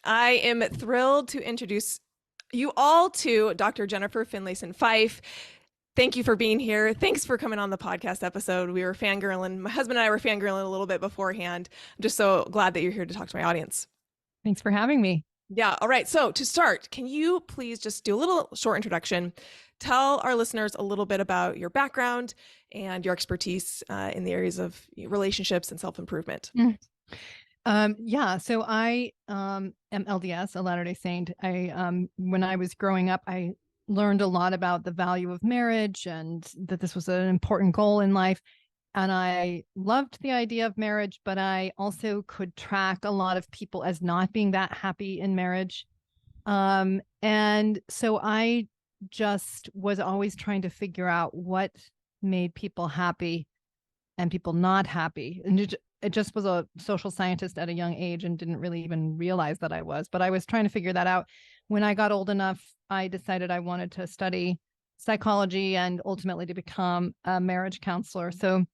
I am thrilled to introduce you all to Dr. Jennifer Finlayson-Fife. Thank you for being here. Thanks for coming on the podcast episode. We were fangirling. My husband and I were fangirling a little bit beforehand. I'm just so glad that you're here to talk to my audience. Thanks for having me. Yeah. All right. So to start, can you please just do a little short introduction? Tell our listeners a little bit about your background and your expertise in the areas of relationships and self-improvement. So I am LDS, a Latter-day Saint. When I was growing up, I learned a lot about the value of marriage and that this was an important goal in life. And I loved the idea of marriage, but I also could track a lot of people as not being that happy in marriage. And so I just was always trying to figure out what made people happy and people not happy. And it just was a social scientist at a young age and didn't really even realize that I was, but I was trying to figure that out. When I got old enough, I decided I wanted to study psychology and ultimately to become a marriage counselor. So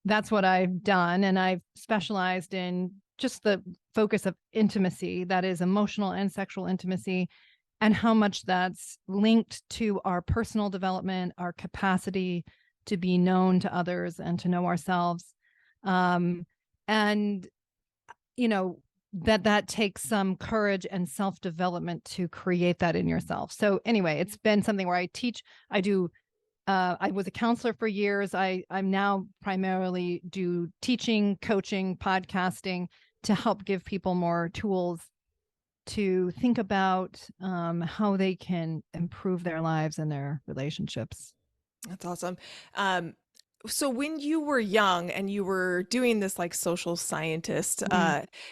that's what I've done. And I've specialized in just the focus of intimacy, that is emotional and sexual intimacy, and how much that's linked to our personal development, our capacity to be known to others and to know ourselves. And, you know, that takes some courage and self-development to create that in yourself. So anyway, it's been something where I teach, I was a counselor for years. I'm now primarily do teaching, coaching, podcasting to help give people more tools to think about how they can improve their lives and their relationships. That's awesome. So when you were young and you were doing this like social scientist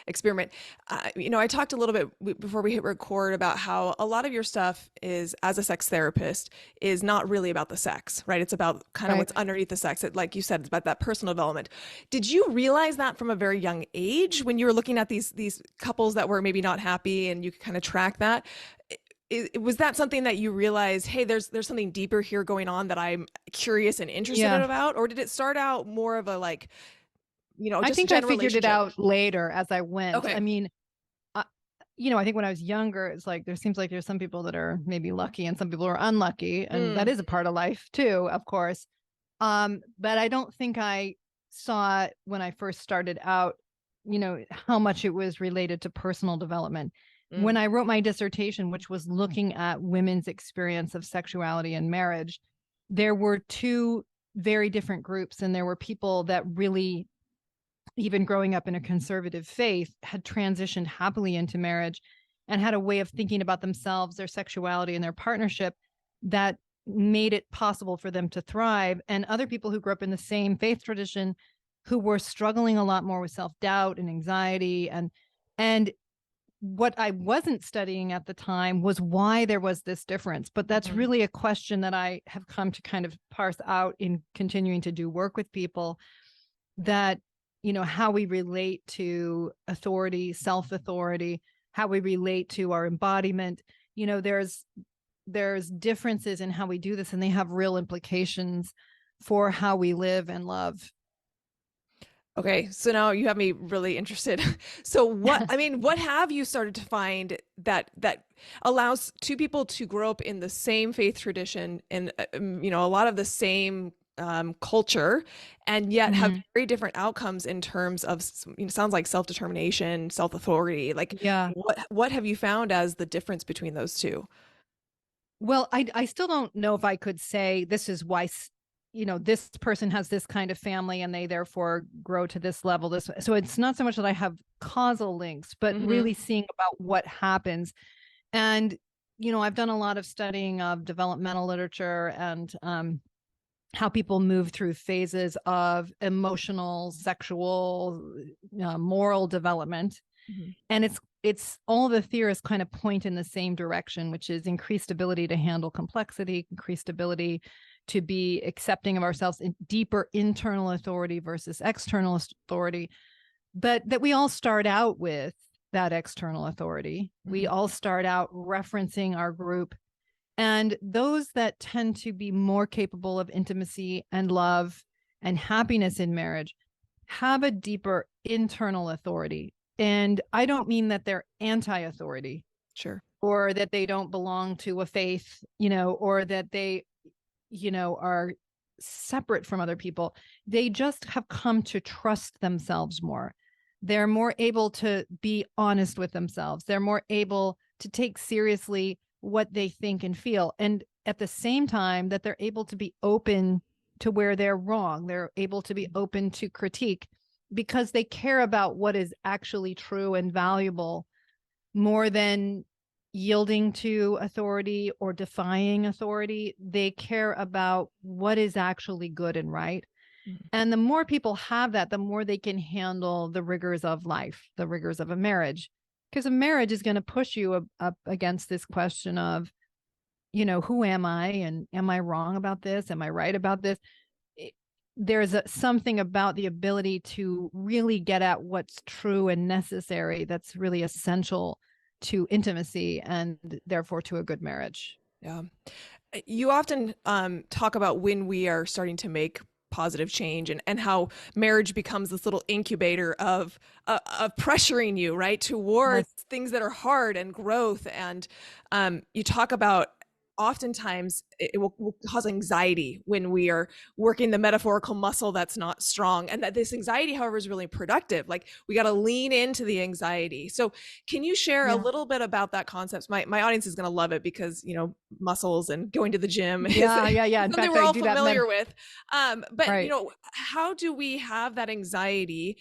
experiment, I talked a little bit before we hit record about how a lot of your stuff is, as a sex therapist, is not really about the sex, right? It's about kind of what's underneath the sex. Like you said, it's about that personal development. Did you realize that from a very young age when you were looking at these couples that were maybe not happy and you could kind of track that? Was that something that you realized, hey, there's something deeper here going on that I'm curious and interested about? Or did it start out more of a just I think I figured it out later as I went. Okay. I mean, I think when I was younger, it's like there seems like there's some people that are maybe lucky and some people are unlucky. And that is a part of life too, of course. But I don't think I saw when I first started out, how much it was related to personal development. When I wrote my dissertation, which was looking at women's experience of sexuality and marriage, there were two very different groups. And there were people that really, even growing up in a conservative faith, had transitioned happily into marriage and had a way of thinking about themselves, their sexuality, and their partnership that made it possible for them to thrive. And other people who grew up in the same faith tradition who were struggling a lot more with self-doubt and anxiety. And what I wasn't studying at the time was why there was this difference. But that's really a question that I have come to kind of parse out in continuing to do work with people, that, how we relate to authority, self-authority, how we relate to our embodiment. There's differences in how we do this, and they have real implications for how we live and love. Okay, so now you have me really interested. So what have you started to find that allows two people to grow up in the same faith tradition and a lot of the same culture, and yet have very different outcomes in terms of sounds like self-determination, self-authority. What have you found as the difference between those two? Well, I still don't know if I could say this is why this person has this kind of family and they therefore grow to this level. So it's not so much that I have causal links, but really seeing about what happens. And, I've done a lot of studying of developmental literature and how people move through phases of emotional, sexual, moral development. And it's all the theorists kind of point in the same direction, which is increased ability to handle complexity, increased ability to be accepting of ourselves, in deeper internal authority versus external authority, but that we all start out with that external authority. We all start out referencing our group, and those that tend to be more capable of intimacy and love and happiness in marriage have a deeper internal authority. And I don't mean that they're anti-authority Sure. or that they don't belong to a faith, or that they, are separate from other people. They just have come to trust themselves more. They're more able to be honest with themselves. They're more able to take seriously what they think and feel. And at the same time that they're able to be open to where they're wrong, they're able to be open to critique because they care about what is actually true and valuable more than yielding to authority or defying authority. They care about what is actually good and right. Mhm. And the more people have that, the more they can handle the rigors of life, the rigors of a marriage. Because a marriage is going to push you up against this question of, who am I? And am I wrong about this? Am I right about this? There's something about the ability to really get at what's true and necessary that's really essential to intimacy and therefore to a good marriage. Yeah. You often talk about when we are starting to make positive change, and how marriage becomes this little incubator of pressuring you, right, towards Yes. things that are hard and growth. And you talk about oftentimes it will cause anxiety when we are working the metaphorical muscle that's not strong, and that this anxiety, however, is really productive. Like, we got to lean into the anxiety. So can you share a Yeah. little bit about that concept? My audience is going to love it, because muscles and going to the gym is Yeah. Yeah. Yeah. In something fact, we're I all do that. familiar with. But Right. how do we have that anxiety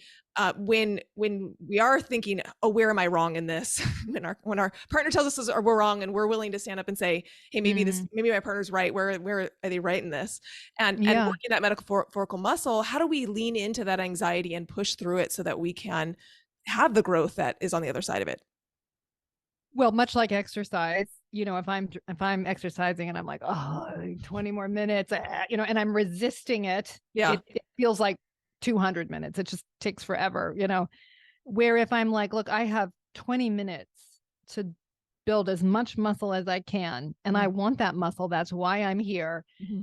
when we are thinking, oh, where am I wrong in this? when our partner tells us we're wrong, and we're willing to stand up and say, hey, maybe my partner's right. Where are they right in this? And Yeah. working that metaphorical muscle, how do we lean into that anxiety and push through it so that we can have the growth that is on the other side of it? Well, much like exercise, if I'm exercising and I'm like, oh, 20 more minutes, and I'm resisting it, Yeah. it feels like 200 minutes. It just takes forever, where if I'm like, look, I have 20 minutes to build as much muscle as I can, and I want that muscle. That's why I'm here. Mm-hmm.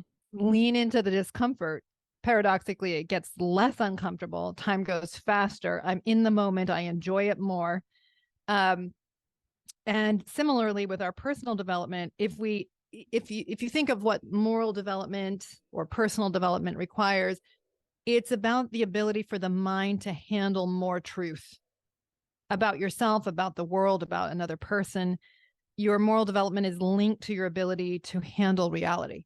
Lean into the discomfort. Paradoxically, it gets less uncomfortable. Time goes faster. I'm in the moment. I enjoy it more. Um, and similarly with our personal development, if you think of what moral development or personal development requires, it's about the ability for the mind to handle more truth about yourself, about the world, about another person. Your moral development is linked to your ability to handle reality.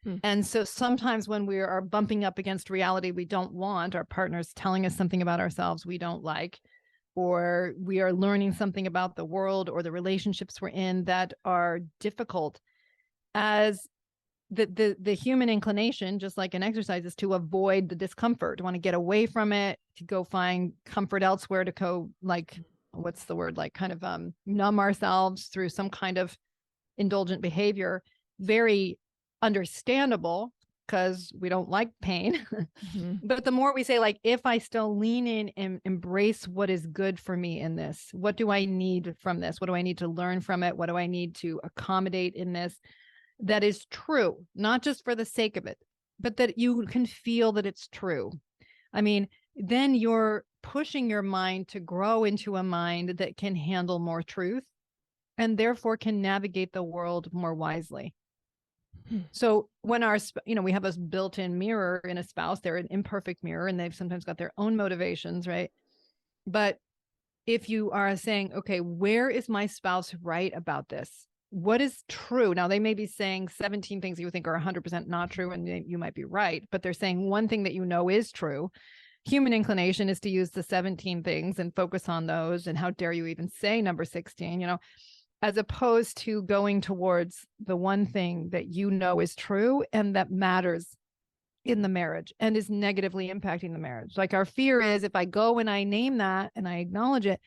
Hmm. And so sometimes when we are bumping up against reality we don't want, our partner's telling us something about ourselves we don't like, or we are learning something about the world or the relationships we're in that are difficult, as the human inclination, just like in exercise, is to avoid the discomfort, to want to get away from it, to go find comfort elsewhere, to go, like, what's the word, like kind of numb ourselves through some kind of indulgent behavior. Very understandable, because we don't like pain. Mm-hmm. But the more we say, like, if I still lean in and embrace what is good for me in this, what do I need from this? What do I need to learn from it? What do I need to accommodate in this? That is true, not just for the sake of it, but that you can feel that it's true. I mean, then you're pushing your mind to grow into a mind that can handle more truth and therefore can navigate the world more wisely. Hmm. So when we have a built-in mirror in a spouse, they're an imperfect mirror and they've sometimes got their own motivations, right? But if you are saying, okay, where is my spouse right about this? What is true? Now, they may be saying 17 things you think are 100% not true, and you might be right, but they're saying one thing that is true. Human inclination is to use the 17 things and focus on those. And how dare you even say number 16, as opposed to going towards the one thing that is true and that matters in the marriage and is negatively impacting the marriage. Like, our fear is, if I go and I name that and I acknowledge it,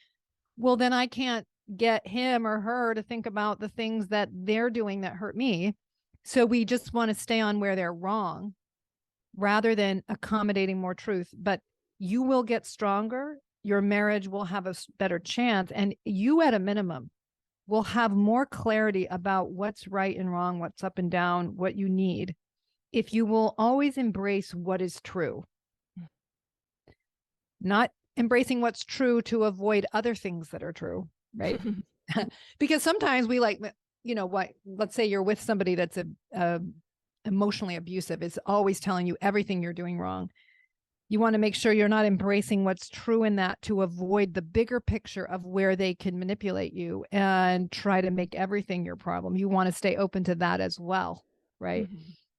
well, then I can't get him or her to think about the things that they're doing that hurt me. So we just want to stay on where they're wrong rather than accommodating more truth. But you will get stronger. Your marriage will have a better chance. And you, at a minimum, will have more clarity about what's right and wrong, what's up and down, what you need, if you will always embrace what is true. Not embracing what's true to avoid other things that are true, right? Because sometimes we like, what, let's say you're with somebody that's a emotionally abusive, is always telling you everything you're doing wrong. You want to make sure you're not embracing what's true in that to avoid the bigger picture of where they can manipulate you and try to make everything your problem. You want to stay open to that as well, right?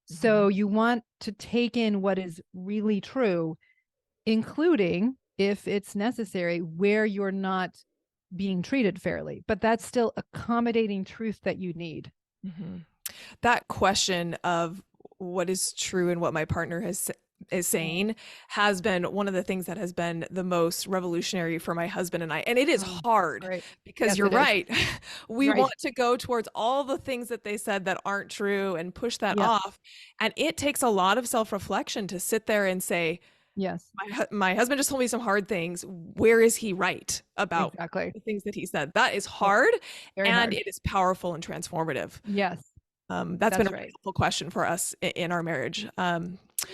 So you want to take in what is really true, including, if it's necessary, where you're not being treated fairly, but that's still accommodating truth that you need. That question of what is true and what my partner is saying has been one of the things that has been the most revolutionary for my husband and I. And it is hard because Yes, you're right. We Right. want to go towards all the things that they said that aren't true and push that off. And it takes a lot of self-reflection to sit there and say, yes, my husband just told me some hard things. Where is he right about exactly. the things that he said? That is hard, Very and hard. it is powerful and transformative. Yes, That's been a right. helpful question for us in our marriage.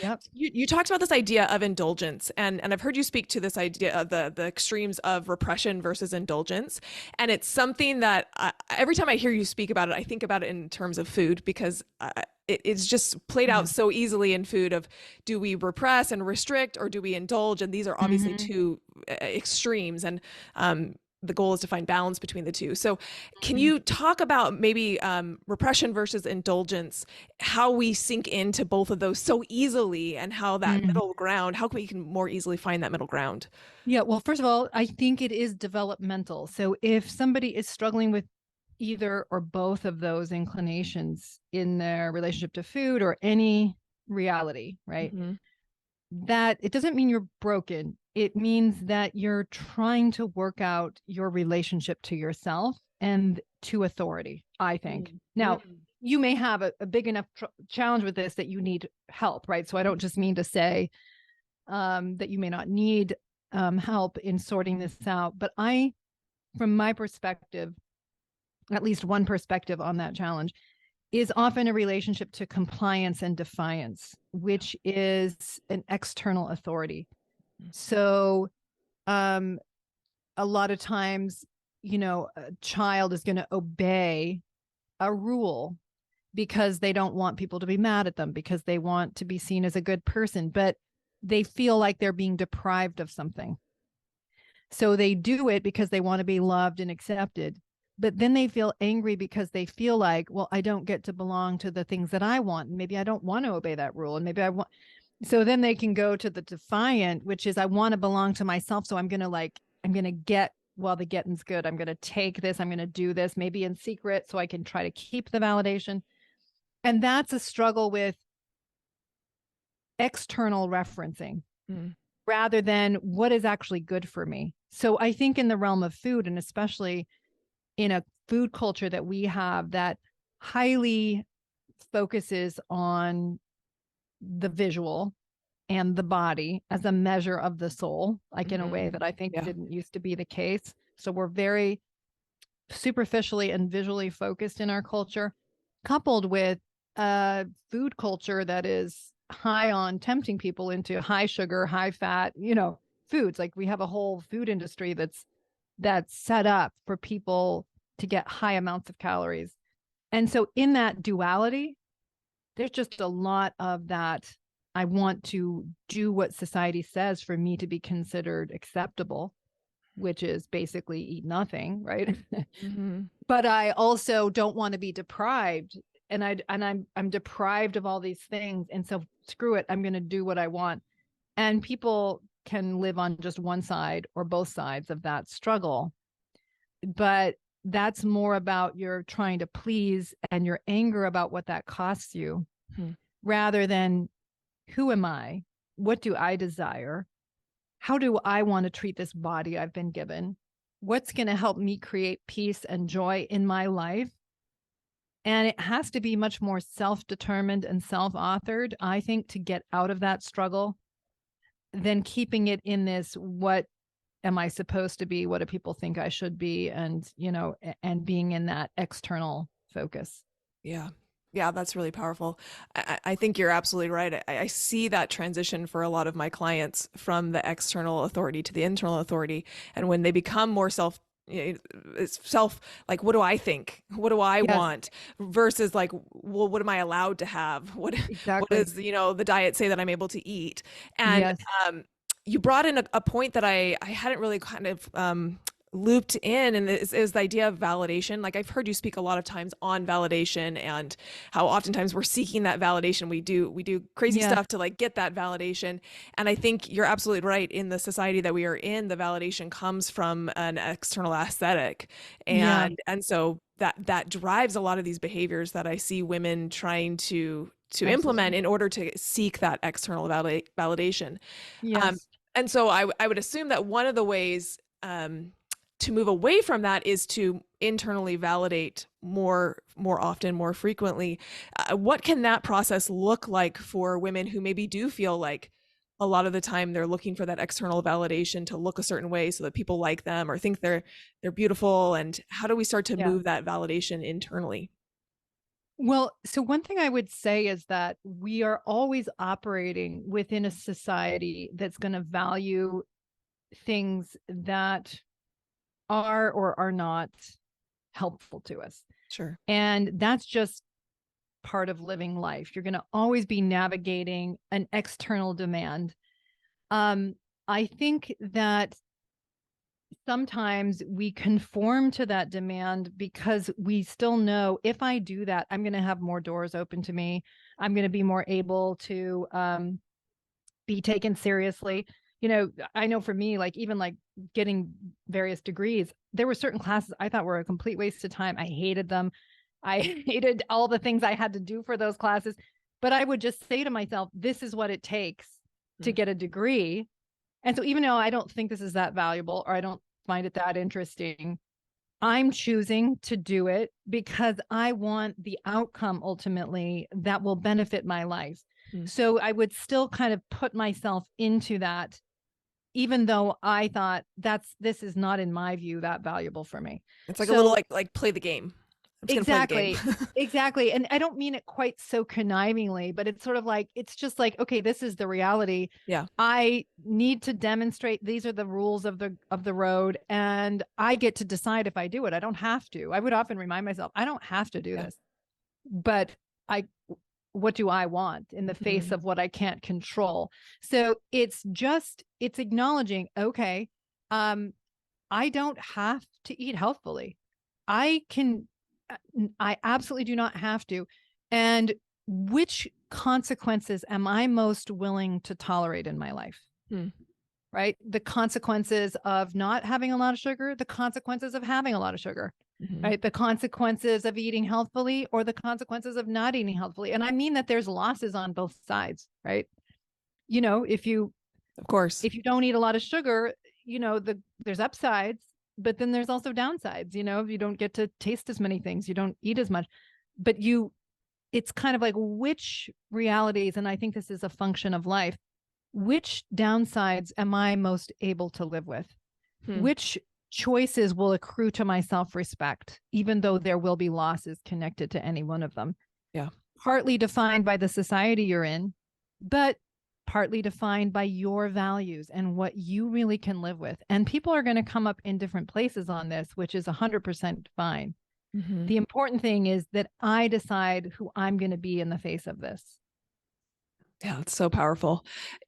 Yep. You talked about this idea of indulgence, and I've heard you speak to this idea of the extremes of repression versus indulgence, and it's something that every time I hear you speak about it, I think about it in terms of food, because it's just played out so easily in food of, do we repress and restrict, or do we indulge? And these are obviously two extremes, and the goal is to find balance between the two. So can you talk about maybe repression versus indulgence, how we sink into both of those so easily, and how that middle ground, how we can more easily find that middle ground? Yeah, well, first of all, I think it is developmental. So if somebody is struggling with either or both of those inclinations in their relationship to food or any reality, right? That it doesn't mean you're broken. It means that you're trying to work out your relationship to yourself and to authority, I think. Now, you may have a big enough challenge with this that you need help, right? So I don't just mean to say that you may not need help in sorting this out. But from my perspective, at least one perspective on that challenge, is often a relationship to compliance and defiance, which is an external authority. So a lot of times, a child is going to obey a rule because they don't want people to be mad at them, because they want to be seen as a good person, but they feel like they're being deprived of something. So they do it because they want to be loved and accepted. But then they feel angry because they feel like, well, I don't get to belong to the things that I want. And maybe I don't want to obey that rule. And maybe I want. So then they can go to the defiant, which is, I want to belong to myself. So I'm going to get, while the getting's good. I'm going to take this. I'm going to do this, maybe in secret, so I can try to keep the validation. And that's a struggle with external referencing rather than what is actually good for me. So I think in the realm of food, and especially in a food culture that we have that highly focuses on the visual and the body as a measure of the soul, like in a way that I think didn't used to be the case. So we're very superficially and visually focused in our culture, coupled with a food culture that is high on tempting people into high sugar, high fat, foods. Like we have a whole food industry that's set up for people to get high amounts of calories. And so in that duality, there's just a lot of that. I want to do what society says for me to be considered acceptable, which is basically eat nothing, right? But I also don't want to be deprived, and I'm deprived of all these things, and so screw it, I'm going to do what I want. And people can live on just one side or both sides of that struggle, but that's more about your trying to please and your anger about what that costs you, rather than who am I? What do I desire? How do I want to treat this body I've been given? What's going to help me create peace and joy in my life? And it has to be much more self-determined and self-authored, I think, to get out of that struggle than keeping it in this, what am I supposed to be? What do people think I should be? And, and being in that external focus. Yeah. Yeah, that's really powerful. I think you're absolutely right. I see that transition for a lot of my clients from the external authority to the internal authority. And when they become more it's self, like, what do I think? What do I Yes, want? Versus like, well, what am I allowed to have? What exactly. does, the diet say that I'm able to eat? And Yes. um, you brought in a point that I hadn't really kind of looped in, and is the idea of validation. Like, I've heard you speak a lot of times on validation and how oftentimes we're seeking that validation. We do crazy Yes. stuff to like get that validation. And I think you're absolutely right. In the society that we are in, the validation comes from an external aesthetic. Yeah. And so that drives a lot of these behaviors that I see women trying to implement Absolutely. in order to seek that external validation. Um, Yes. and so I would assume that one of the ways to move away from that is to internally validate more often, more frequently. What can that process look like for women who maybe do feel like a lot of the time they're looking for that external validation to look a certain way so that people like them or think they're beautiful? And how do we start to Yeah. move that validation internally? Well, so one thing I would say is that we are always operating within a society that's going to value things that are or are not helpful to us. Sure. And that's just part of living life. You're going to always be navigating an external demand. Um, I think that sometimes we conform to that demand because we still know if I do that, I'm going to have more doors open to me. I'm going to be more able to be taken seriously. I know for me, like even like getting various degrees, there were certain classes I thought were a complete waste of time. I hated them. I hated all the things I had to do for those classes. But I would just say to myself, this is what it takes to Mm. get a degree. And so even though I don't think this is that valuable or I don't find it that interesting, I'm choosing to do it because I want the outcome ultimately that will benefit my life. Mm. So I would still kind of put myself into that, even though I thought this is not, in my view, that valuable for me. It's like a little So like play the game. I'm just gonna play the game. exactly. Exactly. And I don't mean it quite so connivingly, but it's sort of like, it's just like, okay, this is the reality. Yeah. I need to demonstrate these are the rules of the road, and I get to decide if I do it. I don't have to. I would often remind myself, I don't have to do Yeah. this. But I what do I want in the face Mhm. of what I can't control? So it's acknowledging, okay, um, I don't have to eat healthfully. I can, I absolutely do not have to. And which consequences am I most willing to tolerate in my life? Mm. Right? The consequences of not having a lot of sugar, the consequences of having a lot of sugar, Mhm. right? The consequences of eating healthfully or the consequences of not eating healthfully. And I mean that there's losses on both sides, right? If you Of course. if you don't eat a lot of sugar, there's upsides, but then there's also downsides. You don't get to taste as many things, you don't eat as much, but it's kind of like which realities, and I think this is a function of life, which downsides am I most able to live with? Hmm. Which choices will accrue to my self-respect, even though there will be losses connected to any one of them? Yeah. Partly defined by the society you're in, but partly defined by your values and what you really can live with. And people are going to come up in different places on this, which is 100% fine. Mhm. The important thing is that I decide who I'm going to be in the face of this. Yeah, it's so powerful.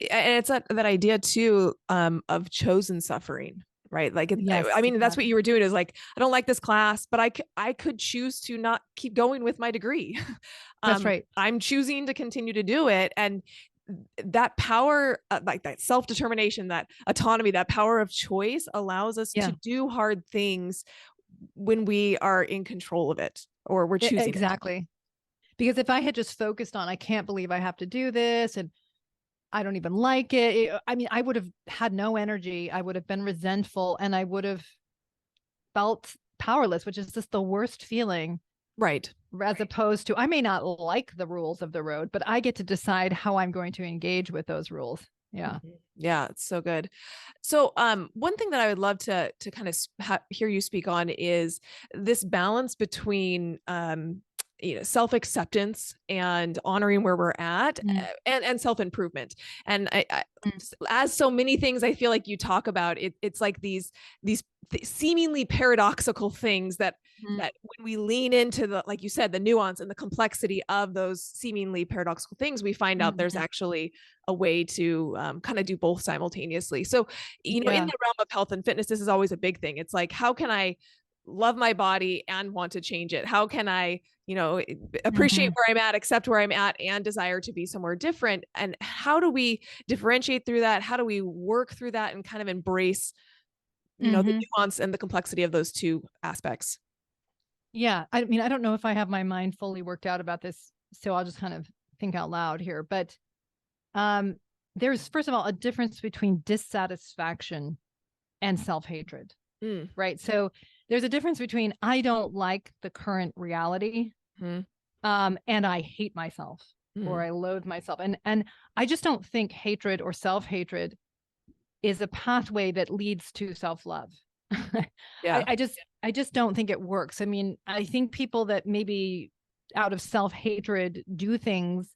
And it's that idea too, of chosen suffering, right? Like, I Yes, mean, that's what exactly. you were doing is like, I don't like this class, but I could choose to not keep going with my degree. That's right. I'm choosing to continue to do it. And that power, like that self-determination, that autonomy, that power of choice allows us to Yeah, do hard things when we are in control of it or we're choosing it. exactly. Because if I had just focused on, I can't believe I have to do this and I don't even like it. I mean, I would have had no energy. I would have been resentful and I would have felt powerless, which is just the worst feeling, Right. as opposed to I may not like the rules of the road, but I get to decide how I'm going to engage with those rules. Yeah. Mhm. Yeah, it's so good. So, one thing that I would love to kind of hear you speak on is this balance between self-acceptance and honoring where we're at, Mm, and self-improvement. And mm, as so many things I feel like you talk about, it's like these seemingly paradoxical things mm, that when we lean into the, like you said, the nuance and the complexity of those seemingly paradoxical things, we find out there's mhm. actually a way to kind of do both simultaneously. So, in Yeah. the realm of health and fitness, this is always a big thing. It's like, how can I love my body and want to change it? How can I, appreciate Mhm, where I'm at, accept where I'm at, and desire to be somewhere different? And how do we differentiate through that? How do we work through that and kind of embrace, the mhm. nuance and the complexity of those two aspects? Yeah. I mean, I don't know if I have my mind fully worked out about this, so I'll just kind of think out loud here. But um, there's, first of all, a difference between dissatisfaction and self-hatred, Mm, right? So there's a difference between I don't like the current reality, mm, and I hate myself or mm. I loathe myself. And I just don't think hatred or self-hatred is a pathway that leads to self-love. Yeah. I just don't think it works. I mean, I think people that maybe out of self-hatred do things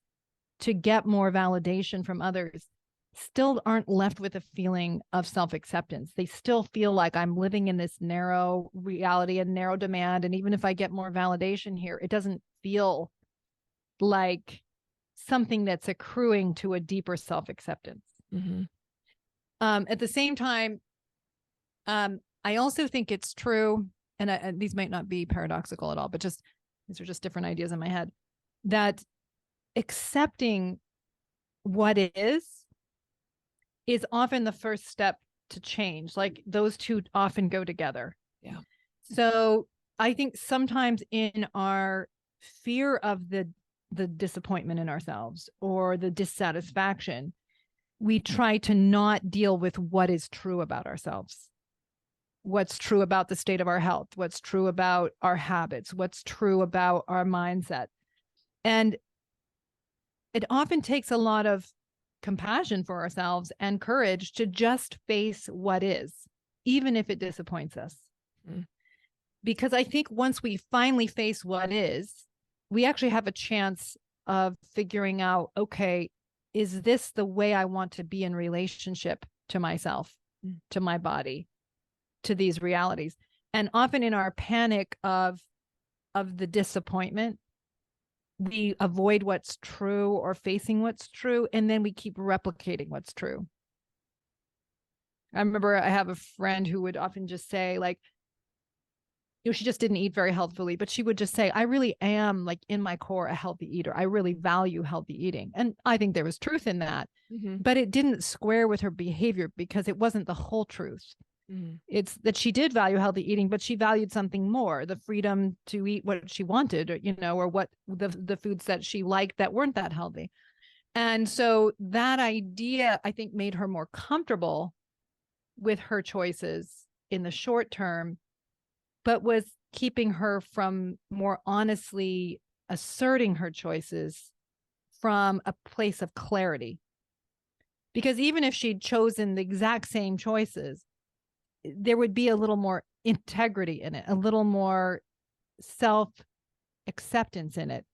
to get more validation from others still aren't left with a feeling of self-acceptance. They still feel like I'm living in this narrow reality and narrow demand. And even if I get more validation here, it doesn't feel like something that's accruing to a deeper self-acceptance. Hmm. At the same time, I also think it's true, and these might not be paradoxical at all, but just these are just different ideas in my head, that accepting what is often the first step to change. Like those two often go together. Yeah. So I think sometimes in our fear of the disappointment in ourselves or the dissatisfaction, we try to not deal with what is true about ourselves, what's true about the state of our health, what's true about our habits, what's true about our mindset. And it often takes a lot of compassion for ourselves and courage to just face what is, even if it disappoints us. Mm. Because I think once we finally face what is, we actually have a chance of figuring out, okay, is this the way I want to be in relationship to myself, Mm. to my body, to these realities? And often in our panic of the disappointment, we avoid what's true or facing what's true, and then we keep replicating what's true. I remember I have a friend who would often just say, like, she just didn't eat very healthfully, but she would just say, I really am, like, in my core, a healthy eater. I really value healthy eating. And I think there was truth in that, Hmm. but it didn't square with her behavior because it wasn't the whole truth. Hmm. It's that she did value healthy eating, but she valued something more, the freedom to eat what she wanted, or what the foods that she liked that weren't that healthy. And so that idea, I think, made her more comfortable with her choices in the short term, but was keeping her from more honestly asserting her choices from a place of clarity. Because even if she'd chosen the exact same choices, there would be a little more integrity in it, a little more self acceptance in it,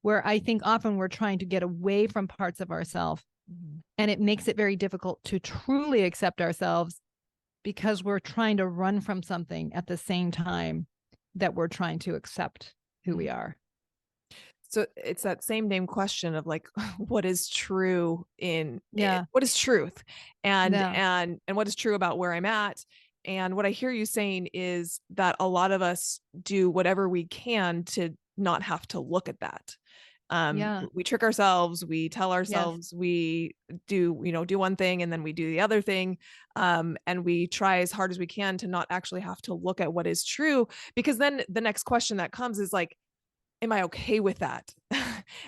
where I think often we're trying to get away from parts of ourselves, Hmm. and it makes it very difficult to truly accept ourselves because we're trying to run from something at the same time that we're trying to accept who we are. So it's that same name question of like, what is true in it? Yeah. What is truth, and Yeah. what is true about where I'm at? And what I hear you saying is that a lot of us do whatever we can to not have to look at that. Yeah. We trick ourselves, we tell Yes. ourselves we do one thing and then we do the other thing. And we try as hard as we can to not actually have to look at what is true, because then the next question that comes is like, am I okay with that? Do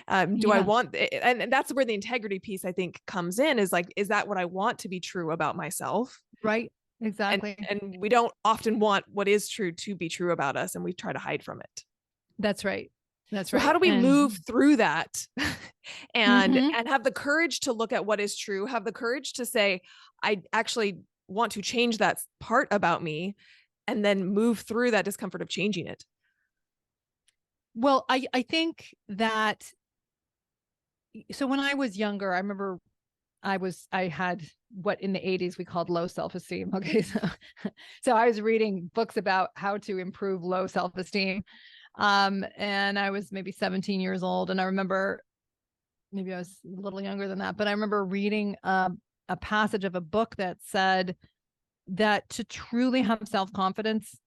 I Yeah. want, and that's where the integrity piece I think comes in, is like, is that what I want to be true about myself? Right. And Exactly. we don't often want what is true to be true about us, and we try to hide from it. That's right. That's So how right. do we move And through that and mhm. have the courage to look at what is true, have the courage to say, I actually want to change that part about me, and then move through that discomfort of changing it? Well, I think that, so when I was younger, I remember I had what in the 80s we called low self-esteem. Okay. So I was reading books about how to improve low self-esteem. And I was maybe 17 years old. And I remember, maybe I was a little younger than that, but I remember reading a passage of a book that said that to truly have self-confidence,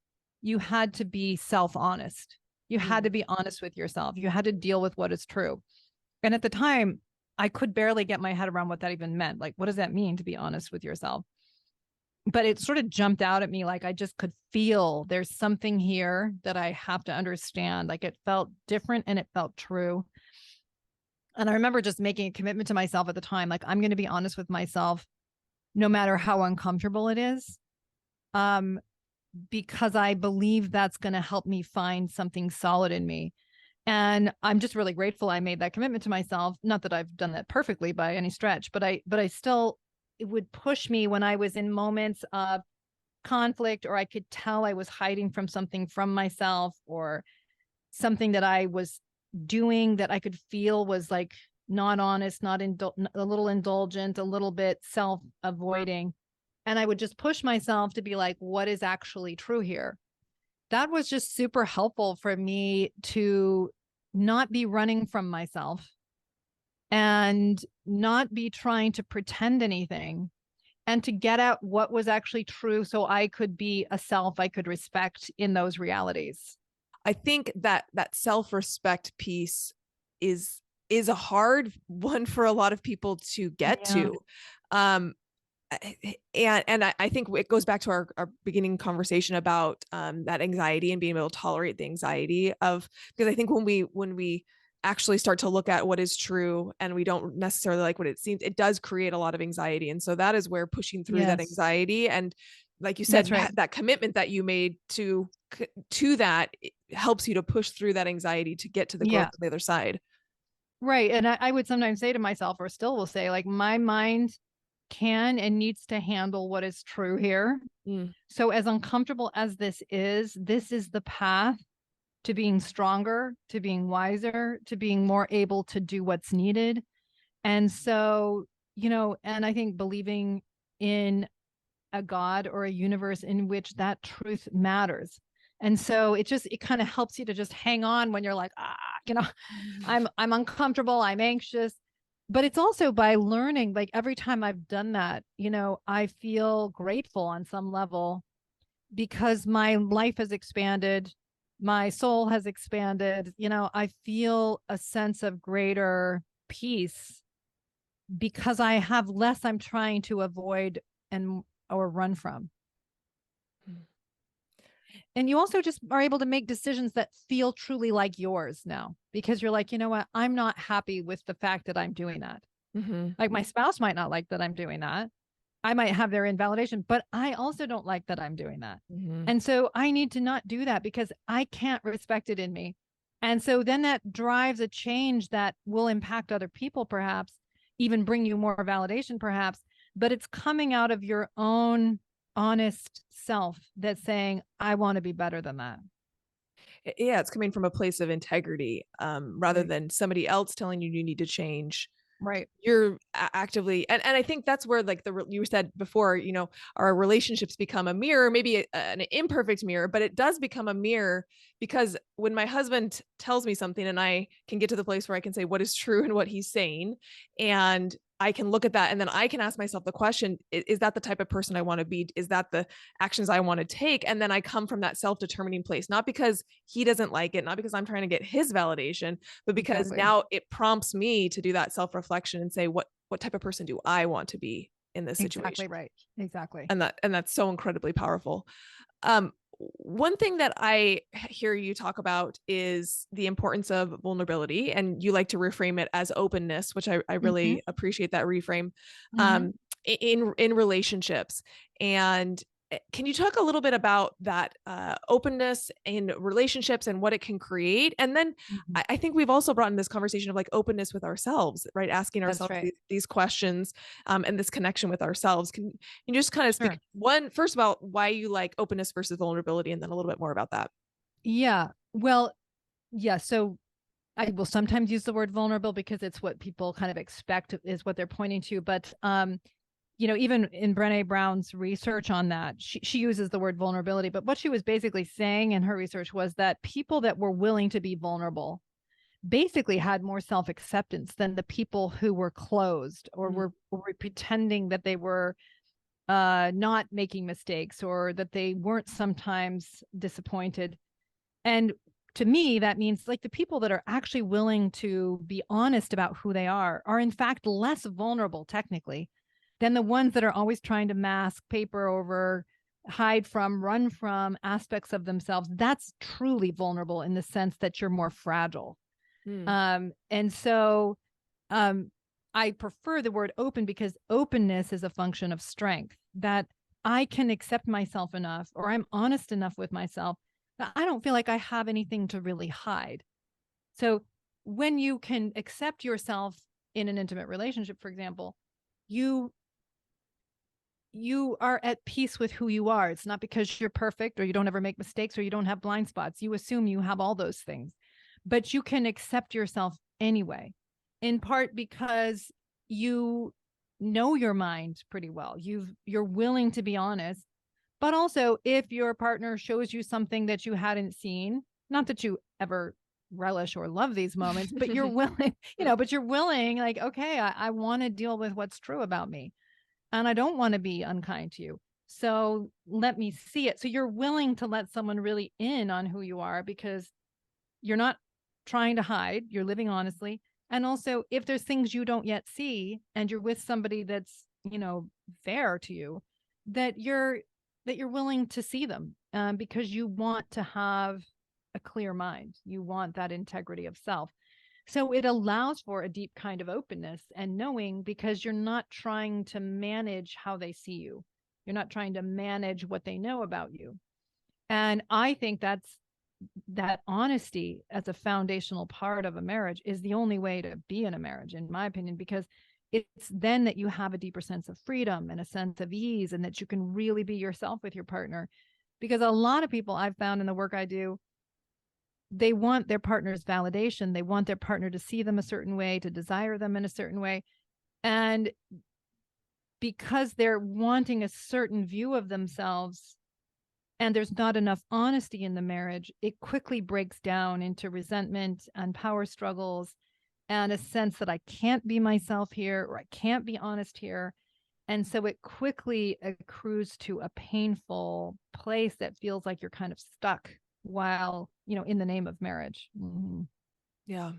you had to be self-honest. You had Mm. to be honest with yourself. You had to deal with what is true. And at the time, I could barely get my head around what that even meant. Like, what does that mean to be honest with yourself? But it sort of jumped out at me. Like, I just could feel there's something here that I have to understand. Like, it felt different and it felt true. And I remember just making a commitment to myself at the time. Like, I'm going to be honest with myself, no matter how uncomfortable it is. Um, because I believe that's going to help me find something solid in me. And I'm just really grateful I made that commitment to myself. Not that I've done that perfectly by any stretch, but I still, it would push me when I was in moments of conflict, or I could tell I was hiding from something from myself, or something that I was doing that I could feel was like not honest, not a little indulgent, a little bit self avoiding. And I would just push myself to be like, what is actually true here? That was just super helpful for me to not be running from myself and not be trying to pretend anything, and to get at what was actually true so I could be a self I could respect in those realities. I think that that self-respect piece is is a hard one for a lot of people to get Yeah. to. Um, and I think it goes back to our beginning conversation about that anxiety and being able to tolerate the anxiety of, because I think when we actually start to look at what is true and we don't necessarily like what it seems, it does create a lot of anxiety. And so that is where pushing through that Yes. anxiety, and like you That's said, right. that commitment that you made to that, helps you to push through that anxiety to get to the growth Yeah. on the other side. Right. And I would sometimes say to myself, or still will say, like, my mind can and needs to handle what is true here. Mm. So, as uncomfortable as this is the path to being stronger, to being wiser, to being more able to do what's needed. And so, and I think believing in a God or a universe in which that truth matters. And so it kind of helps you to just hang on when you're like, you know, I'm uncomfortable, I'm anxious. But it's also by learning, like every time I've done that, I feel grateful on some level, because my life has expanded, my soul has expanded. I feel a sense of greater peace because I have less I'm trying to avoid and or run from. And you also just are able to make decisions that feel truly like yours now, because you're like, you know what? I'm not happy with the fact that I'm doing that. Mm-hmm. Like, my spouse might not like that I'm doing that. I might have their invalidation, but I also don't like that I'm doing that. Mm-hmm. And so I need to not do that because I can't respect it in me. And so then that drives a change that will impact other people, perhaps even bring you more validation, perhaps, but it's coming out of your own honest self that's saying, I want to be better than that. Yeah, it's coming from a place of integrity, rather Right. than somebody else telling you you need to change. Right. You're actively, and I think that's where, like, you said before, our relationships become a mirror, maybe an imperfect mirror, but it does become a mirror, because when my husband tells me something and I can get to the place where I can say what is true and what he's saying, and I can look at that and then I can ask myself the question, is that the type of person I want to be? Is that the actions I want to take? And then I come from that self-determining place, not because he doesn't like it, not because I'm trying to get his validation, but because Exactly. now it prompts me to do that self-reflection and say, what type of person do I want to be in this Exactly situation? right. Exactly. And that's so incredibly powerful. um One thing that I hear you talk about is the importance of vulnerability, and you like to reframe it as openness, which I Mm-hmm. really appreciate that reframe. Mm-hmm. um in relationships. And can you talk a little bit about that openness in relationships and what it can create? And then Mm-hmm. I think we've also brought in this conversation of like openness with ourselves, right? Asking That's ourselves right. these questions, and this connection with ourselves. Can you just kind of speak, Sure. one, first about why you like openness versus vulnerability, and then a little bit more about that? Yeah. Well, Yeah. So I will sometimes use the word vulnerable because it's what people kind of expect is what they're pointing to. But, even in Brené Brown's research on that, she uses the word vulnerability. But what she was basically saying in her research was that people that were willing to be vulnerable basically had more self-acceptance than the people who were closed or were pretending that they were not making mistakes or that they weren't sometimes disappointed. And to me, that means like the people that are actually willing to be honest about who they are in fact less vulnerable technically than the ones that are always trying to mask, paper over, hide from, run from aspects of themselves. That's truly vulnerable in the sense that you're more fragile. Mm. And so I prefer the word open because openness is a function of strength, that I can accept myself enough or I'm honest enough with myself that I don't feel like I have anything to really hide. So when you can accept yourself in an intimate relationship, for example, you are at peace with who you are. It's not because you're perfect or you don't ever make mistakes or you don't have blind spots. You assume you have all those things, but you can accept yourself anyway, in part because you know your mind pretty well. You're willing to be honest, but also if your partner shows you something that you hadn't seen, not that you ever relish or love these moments, but you're willing, but you're willing, like, okay, I want to deal with what's true about me and I don't want to be unkind to you. So let me see it. So you're willing to let someone really in on who you are because you're not trying to hide, you're living honestly. And also, if there's things you don't yet see and you're with somebody that's, fair to you, that you're willing to see them because you want to have a clear mind. You want that integrity of self. So it allows for a deep kind of openness and knowing because you're not trying to manage how they see you. You're not trying to manage what they know about you. And I think that honesty as a foundational part of a marriage is the only way to be in a marriage, in my opinion, because it's then that you have a deeper sense of freedom and a sense of ease and that you can really be yourself with your partner. Because a lot of people I've found in the work I do, they want their partner's validation. They want their partner to see them a certain way, to desire them in a certain way. And because they're wanting a certain view of themselves and there's not enough honesty in the marriage, it quickly breaks down into resentment and power struggles and a sense that I can't be myself here or I can't be honest here. And so it quickly accrues to a painful place that feels like you're kind of stuck while, in the name of marriage. Mm-hmm. Yeah.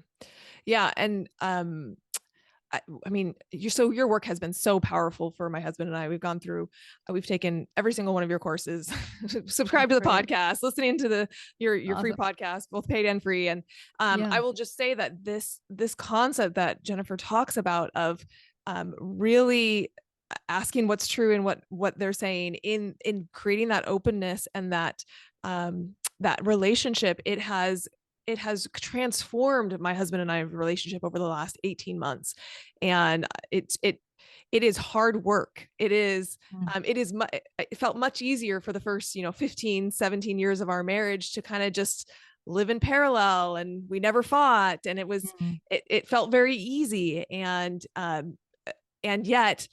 Yeah. And I mean, your work has been so powerful for my husband and I. We've gone through, we've taken every single one of your courses, subscribe to the Great. podcast, listening to your free Awesome. podcast, both paid and free. And Yeah. I will just say that this concept that Jennifer talks about of really asking what's true and what they're saying in creating that openness and that that relationship, it has transformed my husband and I's relationship over the last 18 months. And it is hard work. It felt much easier for the first, 15, 17 years of our marriage to kind of just live in parallel, and we never fought. And Mm-hmm. it felt very easy. And yet,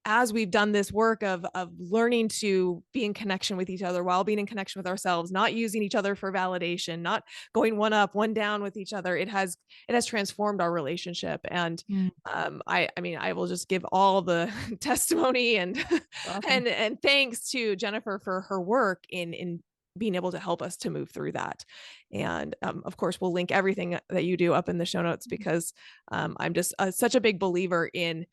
as we've done this work of learning to be in connection with each other while being in connection with ourselves, not using each other for validation, not going one up, one down with each other, it has transformed our relationship. And I mean, I will just give all the testimony and Awesome. and thanks to Jennifer for her work in being able to help us to move through that. And of course, we'll link everything that you do up in the show notes because I'm just such a big believer in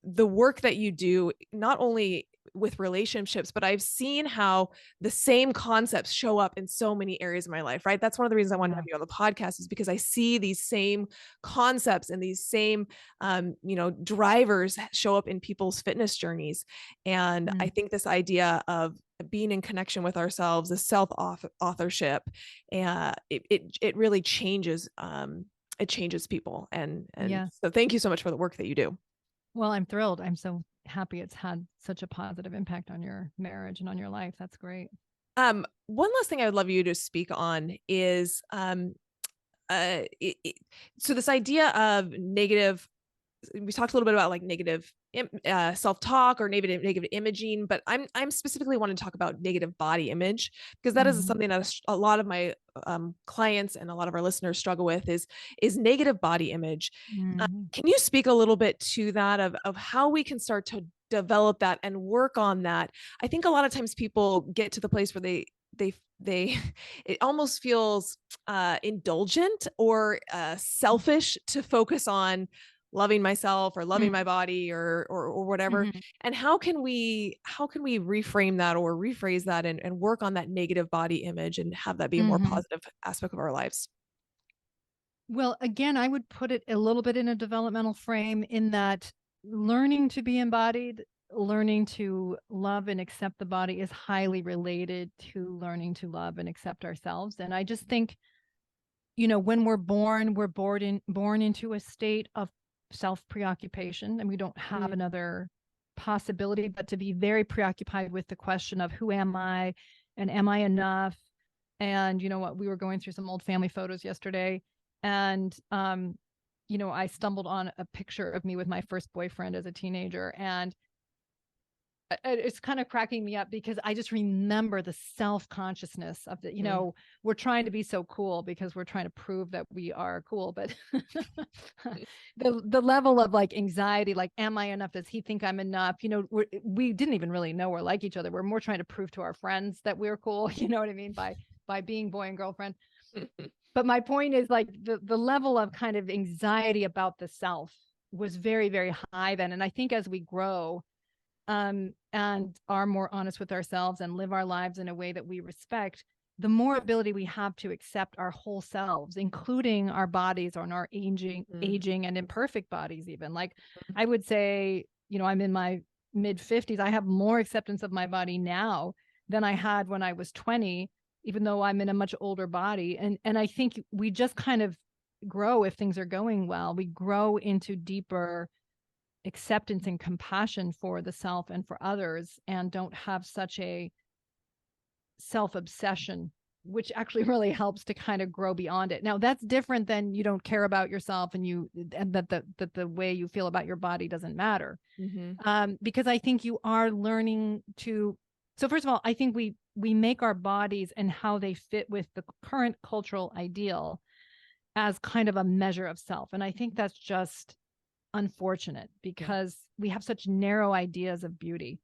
the work that you do, not only with relationships, but I've seen how the same concepts show up in so many areas of my life, right? That's one of the reasons I wanted to Yeah. have you on the podcast, is because I see these same concepts and these same, drivers show up in people's fitness journeys. And I Mm. think this idea of being in connection with ourselves, the self authorship, it really changes, it changes people. And Yeah. so thank you so much for the work that you do. Well, I'm thrilled. I'm so happy it's had such a positive impact on your marriage and on your life. That's great. One last thing I would love you to speak on is so this idea of negative, we talked a little bit about like negative self-talk or negative imaging, but I'm specifically want to talk about negative body image, because that is Mhm. something that a lot of my clients and a lot of our listeners struggle with is negative body image. Mhm. Can you speak a little bit to that, of how we can start to develop that and work on that? I think a lot of times people get to the place where they it almost feels indulgent or selfish to focus on loving myself or loving my Mhm. body or whatever. Mhm. And how can we reframe that or rephrase that and work on that negative body image and have that be a more Mhm. positive aspect of our lives? Well, again, I would put it a little bit in a developmental frame in that learning to be embodied, learning to love and accept the body is highly related to learning to love and accept ourselves. And I just think, when we're born into a state of self preoccupation, and we don't have Mm, another possibility but to be very preoccupied with the question of who am I and am I enough? And you know what, we were going through some old family photos yesterday, and I stumbled on a picture of me with my first boyfriend as a teenager, and it's kind of cracking me up because I just remember the self-consciousness of the, mm, we're trying to be so cool because we're trying to prove that we are cool, but the level of like anxiety, like, am I enough? Does he think I'm enough? We didn't even really know we're like each other. We're more trying to prove to our friends that we're cool. You know what I mean? By being boy and girlfriend. But my point is, like, the level of kind of anxiety about the self was very, very high then. And I think as we grow, and are more honest with ourselves and live our lives in a way that we respect, the more ability we have to accept our whole selves, including our bodies or our mm, aging and imperfect bodies, even. Like, I would say, I'm in my mid 50s. I have more acceptance of my body now than I had when I was 20, even though I'm in a much older body. And I think we just kind of grow, if things are going well, we grow into deeper acceptance and compassion for the self and for others, and don't have such a self obsession, which actually really helps to kind of grow beyond it. Now, that's different than you don't care about yourself and that the way you feel about your body doesn't matter. mhm, Because I think you are learning to. So first of all, I think we make our bodies and how they fit with the current cultural ideal as kind of a measure of self, and I think that's just unfortunate yeah, because we have such narrow ideas of beauty.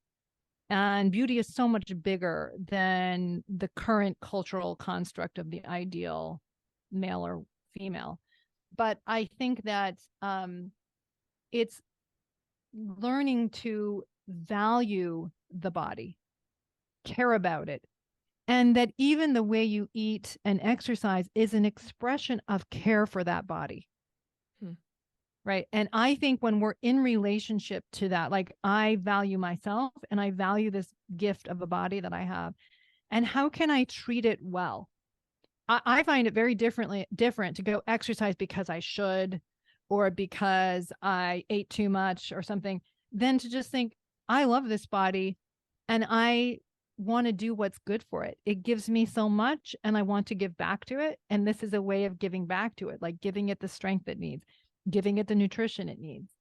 And beauty is so much bigger than the current cultural construct of the ideal male or female. But I think that it's learning to value the body, care about it, and that even the way you eat and exercise is an expression of care for that body. hmm, Right. And I think when we're in relationship to that, like, I value myself and I value this gift of a body that I have. And how can I treat it well? I find it very different to go exercise because I should, or because I ate too much or something, than to just think, I love this body and I want to do what's good for it. It gives me so much and I want to give back to it. And this is a way of giving back to it, like giving it the strength it needs, giving it the nutrition it needs.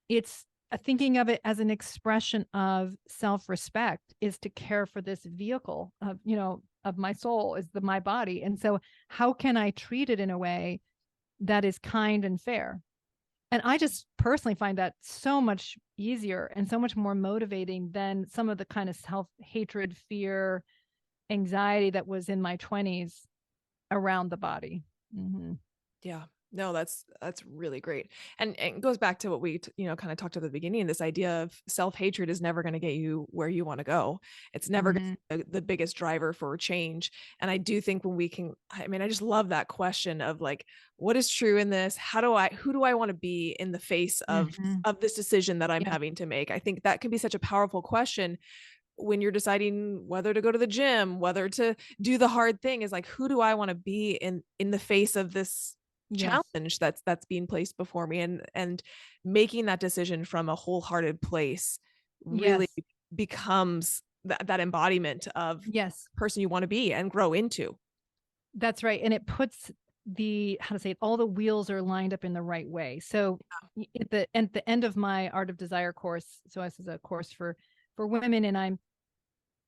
It's thinking of it as an expression of self-respect, is to care for this vehicle of my soul, is my body. And so how can I treat it in a way that is kind and fair? And I just personally find that so much easier and so much more motivating than some of the kind of self-hatred, fear, anxiety that was in my 20s around the body. Mm-hmm. yeah. No, that's really great, and it goes back to what we kind of talked at the beginning. This idea of self-hatred is never going to get you where you want to go. It's never Mm-hmm. the biggest driver for change. And I do think when we can, I mean, I just love that question of like, what is true in this? Who do I want to be in the face Mm-hmm. of this decision that I'm Yeah. having to make? I think that can be such a powerful question when you're deciding whether to go to the gym, whether to do the hard thing, is like, who do I want to be in the face of this Yes. challenge that's being placed before me, and making that decision from a wholehearted place really Yes. becomes that embodiment of Yes. the person you want to be and grow into. That's right. And it puts how to say it, all the wheels are lined up in the right way. So at the end of my Art of Desire course, so this is a course for women, and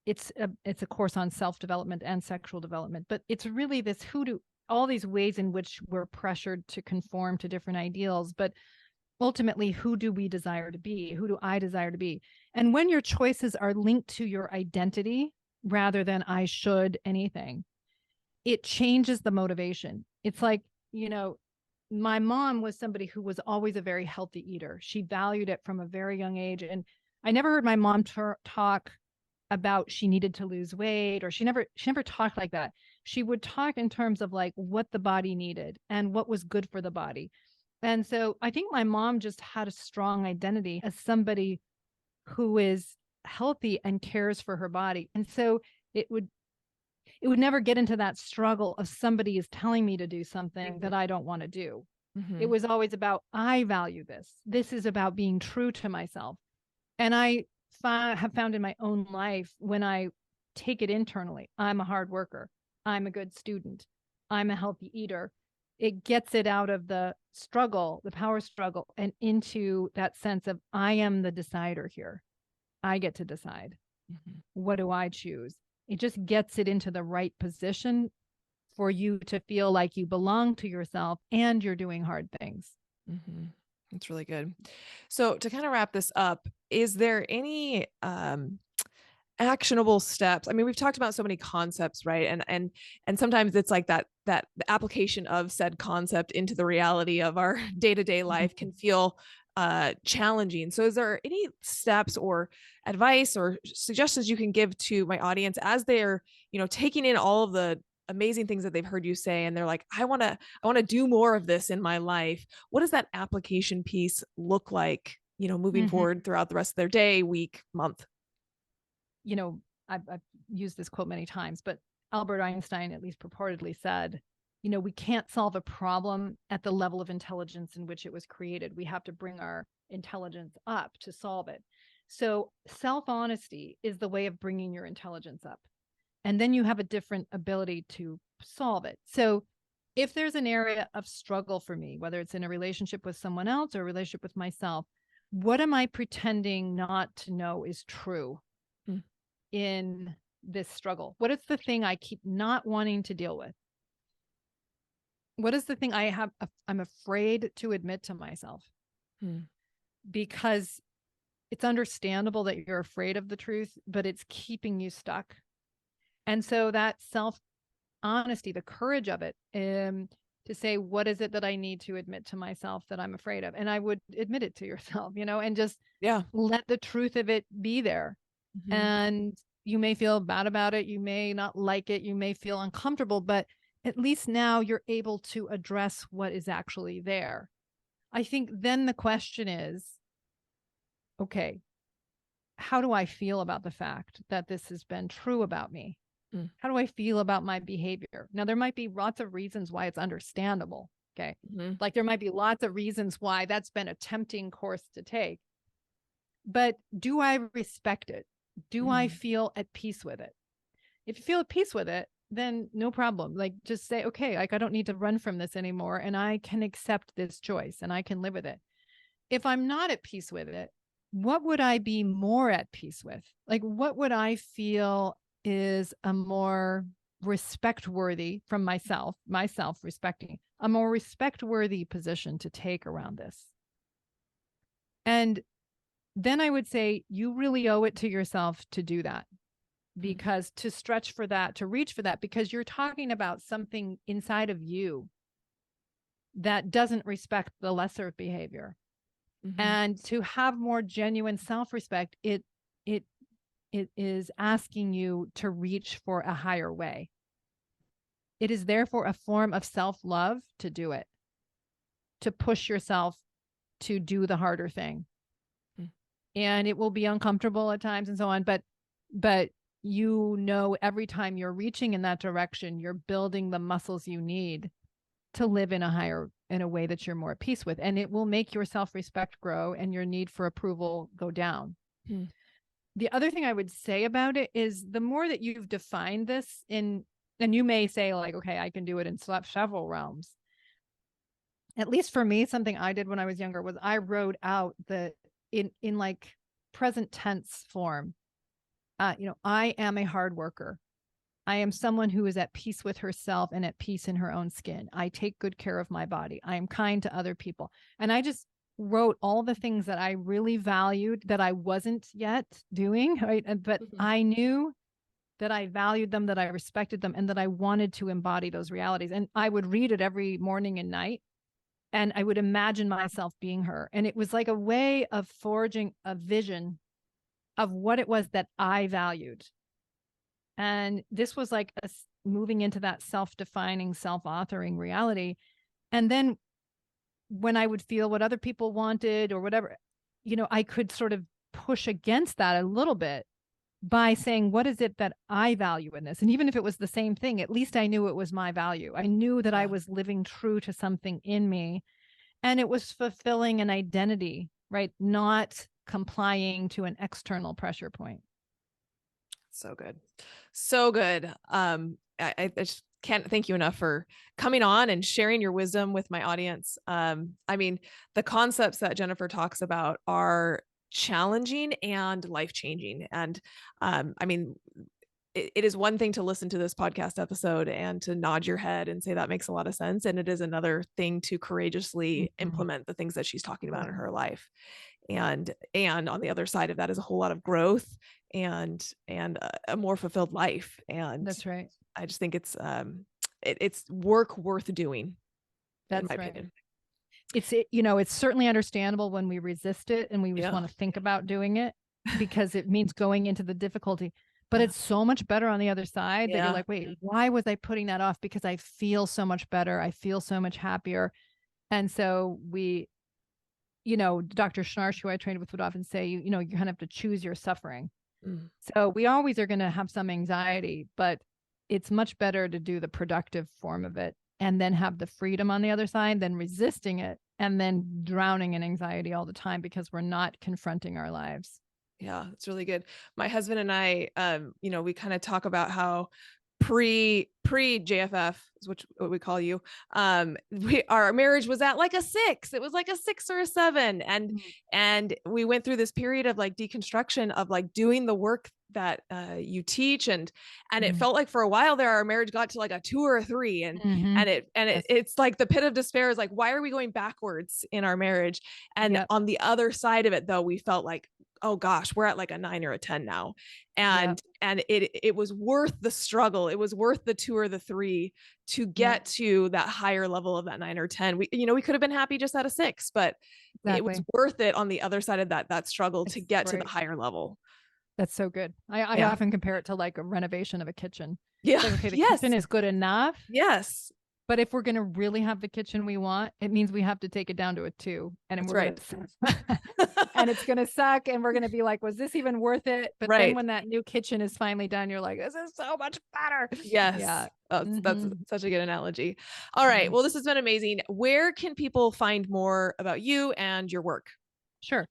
it's a course on self-development and sexual development, but it's really this all these ways in which we're pressured to conform to different ideals, but ultimately, who do we desire to be? Who do I desire to be? And when your choices are linked to your identity rather than I should anything, it changes the motivation. It's like, my mom was somebody who was always a very healthy eater. She valued it from a very young age. And I never heard my mom talk about she needed to lose weight, or she never talked like that. She would talk in terms of like what the body needed and what was good for the body. And so I think my mom just had a strong identity as somebody who is healthy and cares for her body. And so it would never get into that struggle of somebody is telling me to do something that I don't want to do. It was always about, I value this. This is about being true to myself. And I have found in my own life, when I take it internally, I'm a hard worker. I'm a good student. I'm a healthy eater. It gets it out of the struggle, the power struggle, and into that sense of I am the decider here. I get to decide. What do I choose? It just gets it into the right position for you to feel like you belong to yourself and you're doing hard things. That's really good. So to kind of wrap this up, is there any actionable steps? I mean, we've talked about so many concepts, right? And sometimes it's like that the application of said concept into the reality of our day-to-day life can feel challenging. So is there any steps or advice or suggestions you can give to my audience as they're, taking in all of the amazing things that they've heard you say, and they're like, I want to do more of this in my life? What does that application piece look like, moving forward throughout the rest of their day, week, month? I've used this quote many times, but Albert Einstein at least purportedly said, we can't solve a problem at the level of intelligence in which it was created. We have to bring our intelligence up to solve it. So self-honesty is the way of bringing your intelligence up. And then you have a different ability to solve it. So if there's an area of struggle for me, whether it's in a relationship with someone else or a relationship with myself, what am I pretending not to know is true in this struggle? What is the thing I keep not wanting to deal with? What is the thing I'm afraid to admit to myself? Because it's understandable that you're afraid of the truth, but it's keeping you stuck. And so that self-honesty, the courage of it, to say, what is it that I need to admit to myself that I'm afraid of? And I would admit it to yourself, and just let the truth of it be there. And you may feel bad about it. You may not like it. You may feel uncomfortable, but at least now you're able to address what is actually there. I think then the question is, okay, how do I feel about the fact that this has been true about me? How do I feel about my behavior? Now, there might be lots of reasons why it's understandable. Okay. Like there might be lots of reasons why that's been a tempting course to take. But do I respect it? Do I feel at peace with it? If you feel at peace with it, then no problem. Like just say, okay, like I don't need to run from this anymore, and I can accept this choice and I can live with it. If I'm not at peace with it, what would I be more at peace with? Like what would I feel is a more respect-worthy from myself respecting, a more respect-worthy position to take around this? And then I would say you really owe it to yourself to do that, because to stretch for that, to reach for that, because you're talking about something inside of you that doesn't respect the lesser behavior. And to have more genuine self-respect, it is asking you to reach for a higher way. It is therefore a form of self-love to do it, to push yourself to do the harder thing. And it will be uncomfortable at times and so on, but every time you're reaching in that direction, you're building the muscles you need to live in a way that you're more at peace with. And it will make your self-respect grow and your need for approval go down. The other thing I would say about it is the more that you've defined this in And you may say like, okay, I can do it in several realms. At least for me, something I did when I was younger was I wrote out in like present tense form. I am a hard worker. I am someone who is at peace with herself and at peace in her own skin. I take good care of my body. I am kind to other people. And I just wrote all the things that I really valued that I wasn't yet doing, right? But I knew that I valued them, that I respected them, and that I wanted to embody those realities. And I would read it every morning and night, and I would imagine myself being her. And it was like a way of forging a vision of what it was that I valued. And this was like moving into that self-defining, self-authoring reality. And then when I would feel what other people wanted or whatever, I could sort of push against that a little bit by saying, what is it that I value in this? And even if it was the same thing, at least I knew it was my value. I knew that I was living true to something in me, and it was fulfilling an identity, right? Not complying to an external pressure point. So good. So good. I just can't thank you enough for coming on and sharing your wisdom with my audience. I mean, the concepts that Jennifer talks about are challenging and life-changing. And I mean, it is one thing to listen to this podcast episode and to nod your head and say that makes a lot of sense. And it is another thing to courageously implement the things that she's talking about in her life. And on the other side of that is a whole lot of growth and a more fulfilled life. And that's right. I just think it's work worth doing. That's in my right. opinion. It's certainly understandable when we resist it and we just want to think about doing it because it means going into the difficulty. But it's so much better on the other side that you're like, wait, why was I putting that off? Because I feel so much better. I feel so much happier. And so Dr. Schnarch, who I trained with, would often say, you kind of have to choose your suffering. So we always are going to have some anxiety, but it's much better to do the productive form of it and then have the freedom on the other side than resisting it and then drowning in anxiety all the time because we're not confronting our lives. Yeah, it's really good. My husband and I, we kind of talk about how pre JFF is what we call you. Our marriage was at like a 6. It was like a 6 or a 7. And we went through this period of like deconstruction of like doing the work that you teach. And it felt like for a while there, our marriage got to like a 2 or a 3. It's like the pit of despair is like, why are we going backwards in our marriage? And on the other side of it, though, we felt like, oh gosh, we're at like a 9 or a 10 now. And it was worth the struggle. It was worth the 2 or the 3 to get to that higher level of that 9 or 10. We could have been happy just at a 6, but it was worth it on the other side of that struggle to get to the higher level. That's so good. I often compare it to like a renovation of a kitchen. Yeah. Like, okay, the kitchen is good enough. Yes. But if we're going to really have the kitchen we want, it means we have to take it down to a 2. And and it's going to suck. And we're going to be like, was this even worth it? But then when that new kitchen is finally done, you're like, this is so much better. Yes. Yeah. That's such a good analogy. All right. Well, this has been amazing. Where can people find more about you and your work? Sure.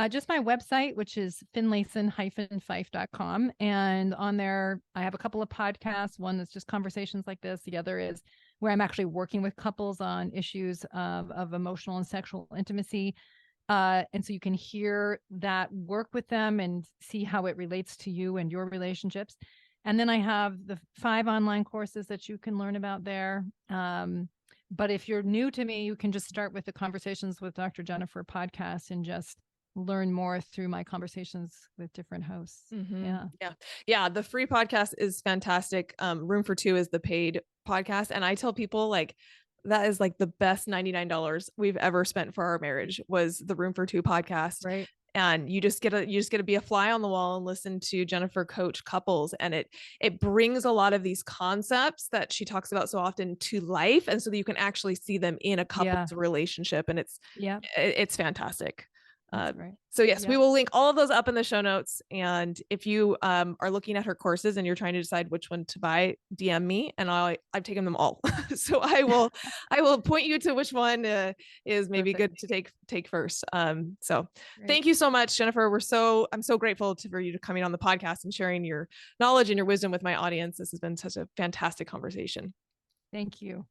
Just my website, which is Finlayson-Fife.com. And on there, I have a couple of podcasts. One that's just conversations like this. The other is where I'm actually working with couples on issues of emotional and sexual intimacy. And so you can hear that, work with them and see how it relates to you and your relationships. And then I have the 5 online courses that you can learn about there. But if you're new to me, you can just start with the Conversations with Dr. Jennifer podcast and just learn more through my conversations with different hosts. Yeah. The free podcast is fantastic. Room for Two is the paid podcast. And I tell people like, that is like the best $99 we've ever spent for our marriage was the Room for Two podcast. Right. And you just get to be a fly on the wall and listen to Jennifer coach couples. And it brings a lot of these concepts that she talks about so often to life. And so that you can actually see them in a couple's relationship. And it's fantastic. That's right. So yes, Yeah. we will link all of those up in the show notes. And if you are looking at her courses and you're trying to decide which one to buy, DM me, and I've taken them all. So I will point you to which one is maybe Perfect. good to take first. So Great. thank you so much, Jennifer. I'm so grateful for you to coming on the podcast and sharing your knowledge and your wisdom with my audience. This has been such a fantastic conversation. Thank you.